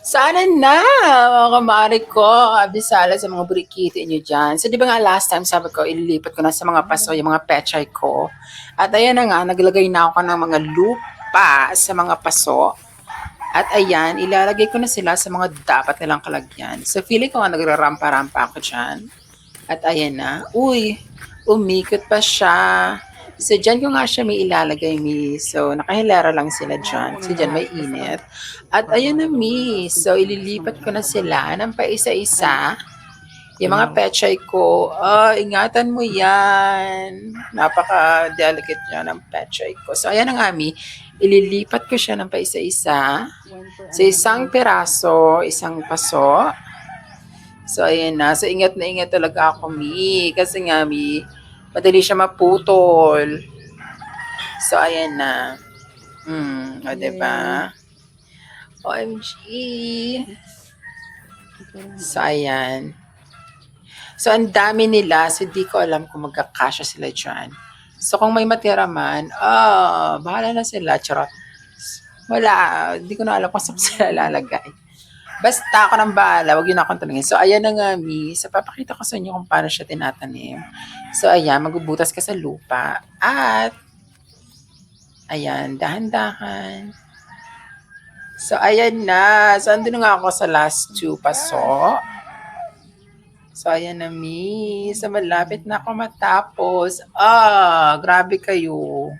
Sana na, mga kumare ko, abisala sa mga burikiti niyo dyan. So, di ba nga last time sabi ko, ililipat ko na sa mga paso yung mga pechay ko. At ayan na nga, naglagay na ako ng mga lupa sa mga paso. At ayan, ilalagay ko na sila sa mga dapat nilang kalagyan. So, feeling ko nga nagrarampa-rampa ako dyan. At ayan na. Uy, umikot pa siya. So, dyan ko nga siya may ilalagay, mi. So, nakahilera lang sila dyan. So, dyan may init. At ayan na, mi. So, ililipat ko na sila ng paisa-isa. Yung mga pechay ko, ingatan mo yan. Napaka-delicate niya ng pechay ko. So, ayan na nga, mi. Ililipat ko siya ng paisa-isa. Sa isang piraso, isang paso. So, ayan na. So, ingat na ingat talaga ako, Mi. Kasi nga, Mi, madali siya maputol. So, ayan na. O, diba? OMG. So, ayan. So, ang dami nila. So, di ko alam kung magkakasya sila dyan. So, kung may matira man, bahala na sila. Charot. Wala. Di ko na alam kung saan sila lalagay. Basta ako nang bahala, wag yun akong tanungin. So, ayan na nga, mi. So, papakita ko sa inyo kung paano siya tinatanim. So, ayan, magbubutas ka sa lupa. At, ayan, dahan-dahan. So, ayan na. So, andun na nga ako sa last two paso. So, ayan na, mi. So, malapit na ako matapos. Grabe kayo.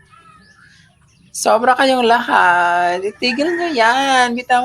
Sobra kayong lahat. Itigil nyo yan. Bitaw